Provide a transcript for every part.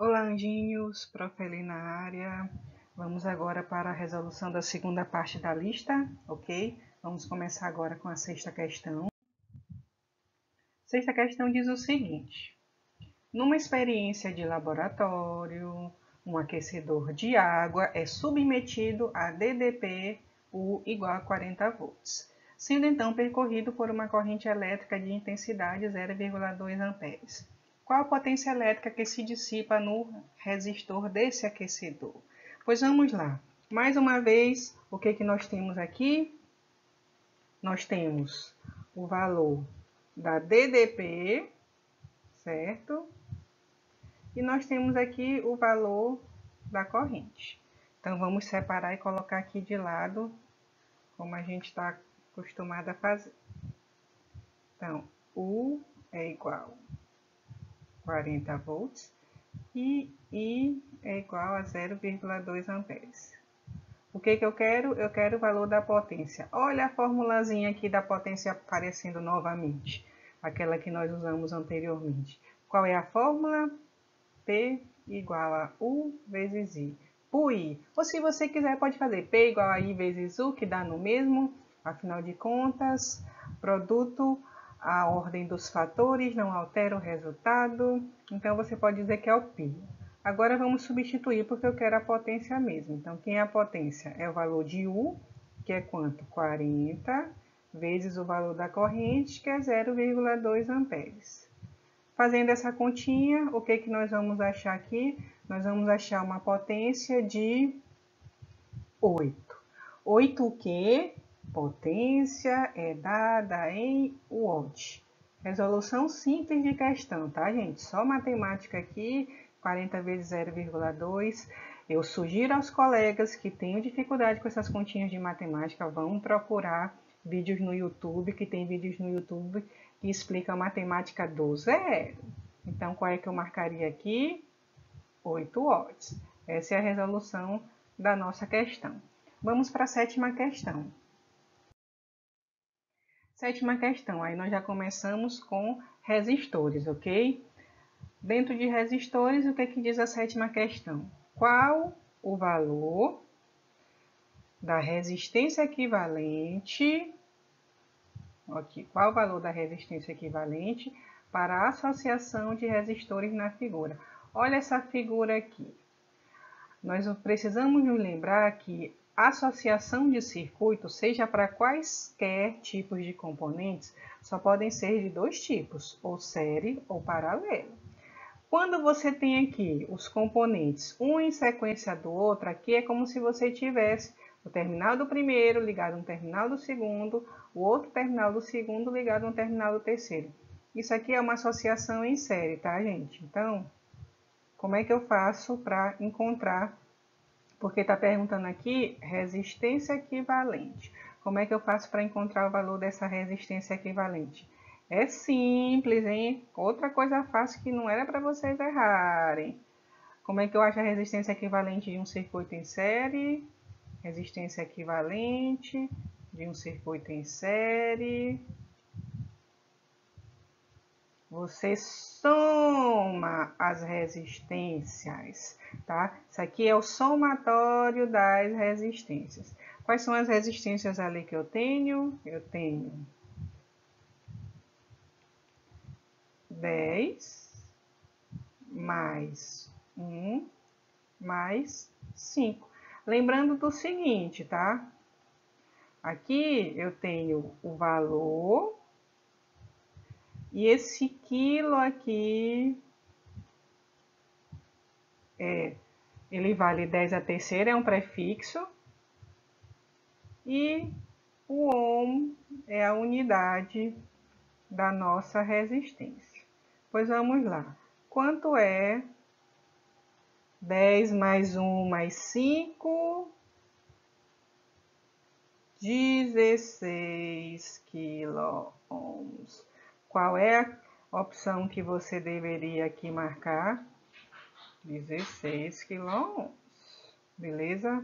Olá, anjinhos, Prof. Eli na área. Vamos agora para a resolução da segunda parte da lista, ok? Vamos começar agora com a sexta questão. Sexta questão diz o seguinte: numa experiência de laboratório, um aquecedor de água é submetido a DDP-U igual a 40 volts, sendo então percorrido por uma corrente elétrica de intensidade 0,2 amperes. Qual a potência elétrica que se dissipa no resistor desse aquecedor? Pois vamos lá. Mais uma vez, o que nós temos aqui? Nós temos o valor da DDP, certo? E nós temos aqui o valor da corrente. Então, vamos separar e colocar aqui de lado, como a gente está acostumado a fazer. Então, U é igual a 40 volts e I é igual a 0,2 amperes. O que eu quero? Eu quero o valor da potência. Olha a formulazinha aqui da potência aparecendo novamente, aquela que nós usamos anteriormente. Qual é a fórmula? P igual a U vezes I. PUI. Ou se você quiser, pode fazer P igual a I vezes U, que dá no mesmo. Afinal de contas, produto, a ordem dos fatores não altera o resultado. Então, você pode dizer que é o π. Agora, vamos substituir, porque eu quero a potência mesmo. Então, quem é a potência? É o valor de U, que é quanto? 40, vezes o valor da corrente, que é 0,2 amperes. Fazendo essa continha, o que nós vamos achar aqui? Nós vamos achar uma potência de 8. 8 o quê? Potência é dada em watt. Resolução simples de questão, tá, gente? Só matemática aqui, 40 vezes 0,2. Eu sugiro aos colegas que tenham dificuldade com essas continhas de matemática, vão procurar vídeos no YouTube, que tem vídeos no YouTube que explicam a matemática do zero. Então, qual é que eu marcaria aqui? 8 watts. Essa é a resolução da nossa questão. Vamos para a sétima questão. Sétima questão, aí nós já começamos com resistores, ok? Dentro de resistores, o que é que diz a sétima questão? Qual o valor da resistência equivalente, aqui, qual o valor da resistência equivalente para a associação de resistores na figura? Olha essa figura aqui. Nós precisamos nos lembrar que a associação de circuitos, seja para quaisquer tipos de componentes, só podem ser de dois tipos, ou série ou paralelo. Quando você tem aqui os componentes, um em sequência do outro, aqui é como se você tivesse o terminal do primeiro ligado no terminal do segundo, o outro terminal do segundo ligado no terminal do terceiro. Isso aqui é uma associação em série, tá, gente? Então, como é que eu faço para encontrar? Porque está perguntando aqui resistência equivalente. Como é que eu faço para encontrar o valor dessa resistência equivalente? É simples, hein? Outra coisa fácil que não era para vocês errarem. Como é que eu acho a resistência equivalente de um circuito em série? Resistência equivalente de um circuito em série. Você soma as resistências, tá? Isso aqui é o somatório das resistências. Quais são as resistências ali que eu tenho? Eu tenho 10 mais 1 mais 5. Lembrando do seguinte, tá? Aqui eu tenho o valor e esse quilo aqui ele vale 10 a terceira, é um prefixo. E o ohm é a unidade da nossa resistência. Pois vamos lá. Quanto é 10 mais 1 mais 5? 16 quiloohms. Qual é a opção que você deveria aqui marcar? 16 quiloohms. Beleza?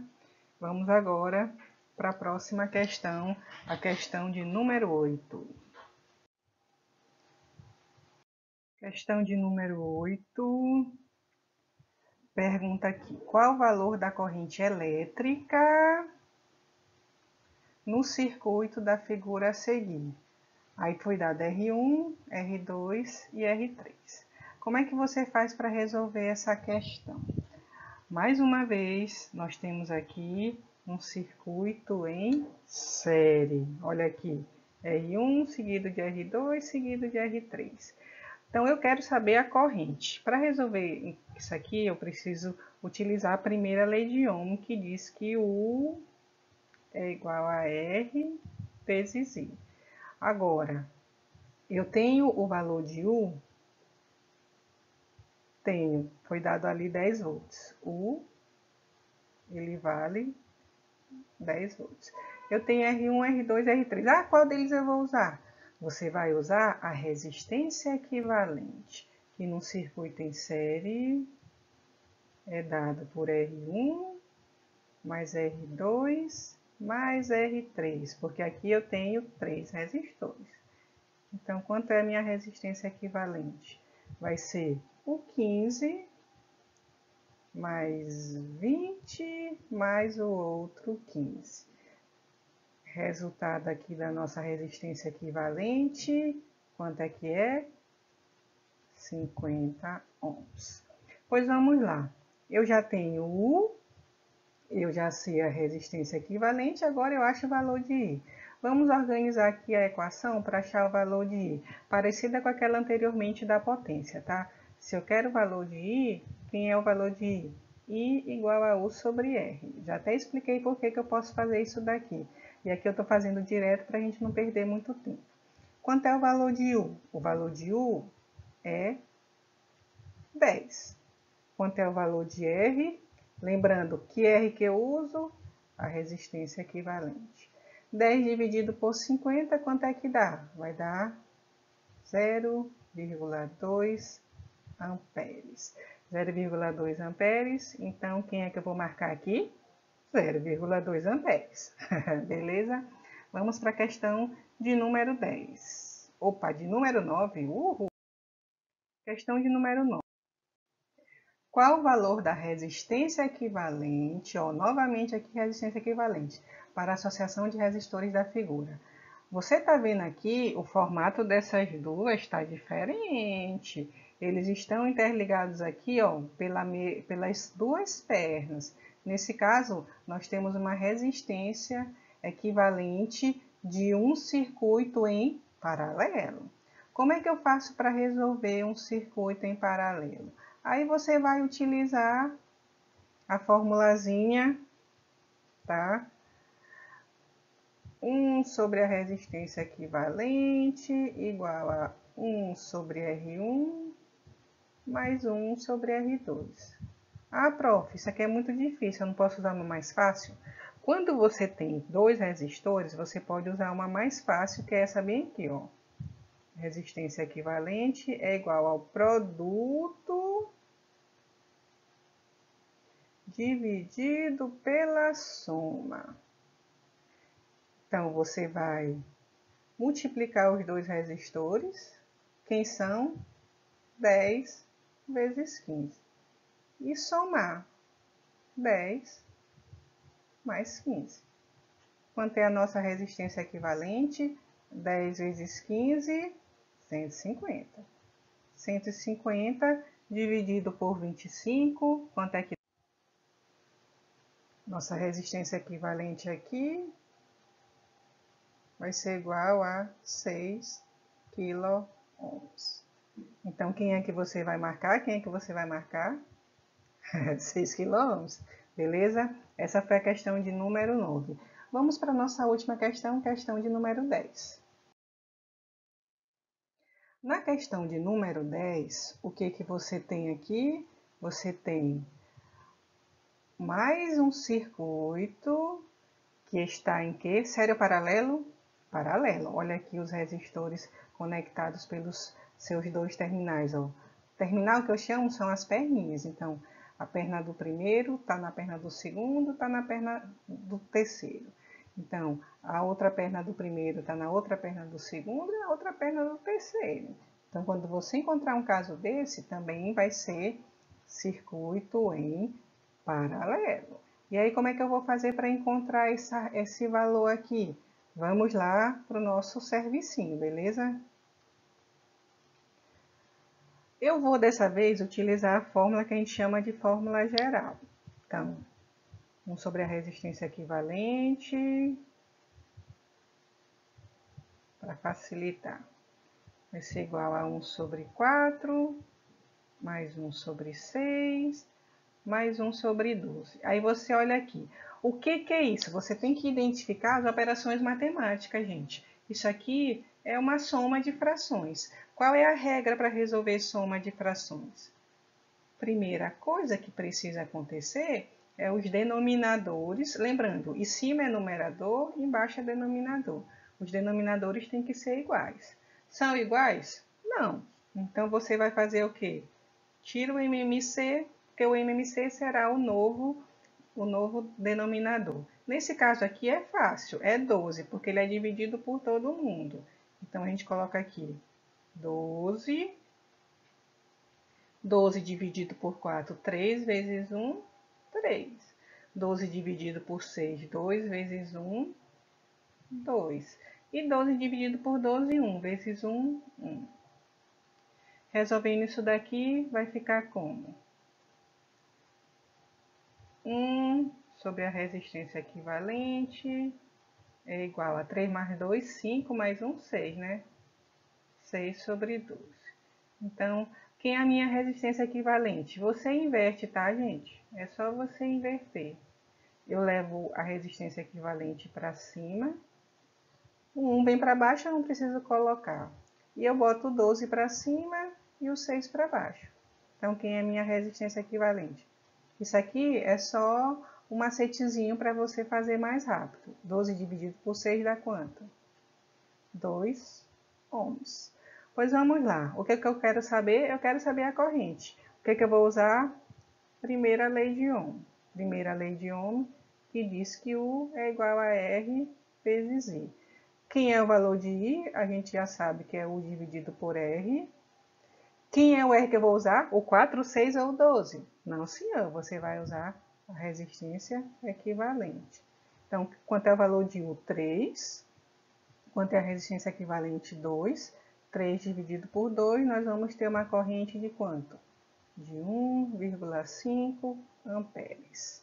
Vamos agora para a próxima questão, a questão de número 8. Questão de número 8. Pergunta aqui, qual o valor da corrente elétrica no circuito da figura a seguir? Aí foi dado R1, R2 e R3. Como é que você faz para resolver essa questão? Mais uma vez, nós temos aqui um circuito em série. Olha aqui, R1 seguido de R2 seguido de R3. Então, eu quero saber a corrente. Para resolver isso aqui, eu preciso utilizar a primeira lei de Ohm, que diz que U é igual a R vezes I. Agora, eu tenho o valor de U, foi dado ali 10 volts. U, ele vale 10 volts. Eu tenho R1, R2, R3. Ah, qual deles eu vou usar? Você vai usar a resistência equivalente, que no circuito em série é dado por R1 mais R2 mais R3, porque aqui eu tenho 3 resistores. Então, quanto é a minha resistência equivalente? Vai ser o 15 mais 20 mais o outro 15. Resultado aqui da nossa resistência equivalente, quanto é que é? 50 ohms. Pois vamos lá. Eu já tenho U, eu já sei a resistência equivalente, agora eu acho o valor de I. Vamos organizar aqui a equação para achar o valor de I, parecida com aquela anteriormente da potência, tá? Se eu quero o valor de I, quem é o valor de I? I igual a U sobre R. Já até expliquei por que eu posso fazer isso daqui. E aqui eu estou fazendo direto para a gente não perder muito tempo. Quanto é o valor de U? O valor de U é 10. Quanto é o valor de R? Lembrando, que R que eu uso? A resistência equivalente. 10 dividido por 50, quanto é que dá? Vai dar 0,2 amperes. 0,2 amperes, então quem é que eu vou marcar aqui? 0,2 amperes. Beleza? Vamos para a questão de número 10. Opa, de número 9. Uhul! Questão de número 9. Qual o valor da resistência equivalente, ó, novamente aqui resistência equivalente, para a associação de resistores da figura? Você está vendo aqui, o formato dessas duas está diferente. Eles estão interligados aqui, ó, pelas duas pernas. Nesse caso, nós temos uma resistência equivalente de um circuito em paralelo. Como é que eu faço para resolver um circuito em paralelo? Aí você vai utilizar a formulazinha, tá? 1 sobre a resistência equivalente igual a 1 sobre R1 mais 1 sobre R2. Ah, prof, isso aqui é muito difícil, eu não posso usar uma mais fácil? Quando você tem dois resistores, você pode usar uma mais fácil, que é essa bem aqui, ó. Resistência equivalente é igual ao produto dividido pela soma. Então, você vai multiplicar os dois resistores, quem são? 10 vezes 15. E somar 10 mais 15. Quanto é a nossa resistência equivalente? 10 vezes 15, 150. 150 dividido por 25, quanto é que nossa resistência equivalente aqui vai ser igual a 6 kΩ. Então, quem é que você vai marcar? Quem é que você vai marcar? 6 kΩ. Beleza? Essa foi a questão de número 9. Vamos para a nossa última questão, questão de número 10. Na questão de número 10, o que você tem aqui? Você tem mais um circuito que está em que? Série paralelo? Paralelo. Olha aqui os resistores conectados pelos seus dois terminais. Ó. Terminal que eu chamo são as perninhas. Então, a perna do primeiro está na perna do segundo, está na perna do terceiro. Então, a outra perna do primeiro está na outra perna do segundo e a outra perna do terceiro. Então, quando você encontrar um caso desse, também vai ser circuito em paralelo. E aí, como é que eu vou fazer para encontrar esse valor aqui? Vamos lá para o nosso servicinho, beleza? Eu vou, dessa vez, utilizar a fórmula que a gente chama de fórmula geral. Então, 1 sobre a resistência equivalente, para facilitar, vai ser igual a 1 sobre 4, mais 1 sobre 6, mais 1 sobre 12. Aí você olha aqui. O que é isso? Você tem que identificar as operações matemáticas, gente. Isso aqui é uma soma de frações. Qual é a regra para resolver soma de frações? Primeira coisa que precisa acontecer é os denominadores. Lembrando, em cima é numerador, embaixo é denominador. Os denominadores têm que ser iguais. São iguais? Não. Então, você vai fazer o quê? Tira o MMC, porque o MMC será o novo denominador. Nesse caso aqui é fácil, é 12, porque ele é dividido por todo mundo. Então, a gente coloca aqui 12. 12 dividido por 4, 3 vezes 1, 3. 12 dividido por 6, 2 vezes 1, 2. E 12 dividido por 12, 1 vezes 1, 1. Resolvendo isso daqui, vai ficar como? 1 sobre a resistência equivalente é igual a 3 mais 2, 5, mais 1, 6, né? 6 sobre 12. Então, quem é a minha resistência equivalente? Você inverte, tá, gente? É só você inverter. Eu levo a resistência equivalente para cima. O 1 vem para baixo, eu não preciso colocar. E eu boto o 12 para cima e o 6 para baixo. Então, quem é a minha resistência equivalente? Isso aqui é só um macetezinho para você fazer mais rápido. 12 dividido por 6 dá quanto? 2 ohms. Pois vamos lá. O que é que eu quero saber? Eu quero saber a corrente. O que é que eu vou usar? Primeira lei de Ohm. Primeira lei de Ohm, que diz que U é igual a R vezes I. Quem é o valor de I? A gente já sabe que é U dividido por R. Quem é o R que eu vou usar? O 4, o 6 ou o 12? Não, senhor. Você vai usar a resistência equivalente. Então, quanto é o valor de U? 3. Quanto é a resistência equivalente? 2. 3 dividido por 2, nós vamos ter uma corrente de quanto? De 1,5 amperes.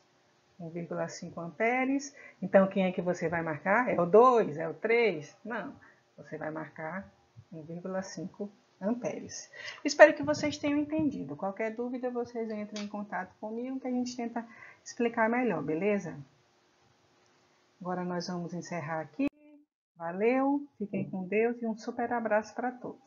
1,5 amperes. Então, quem é que você vai marcar? É o 2? É o 3? Não. Você vai marcar 1,5 amperes. Espero que vocês tenham entendido. Qualquer dúvida, vocês entrem em contato comigo que a gente tenta explicar melhor, beleza? Agora nós vamos encerrar aqui. Valeu, fiquem com Deus e um super abraço para todos.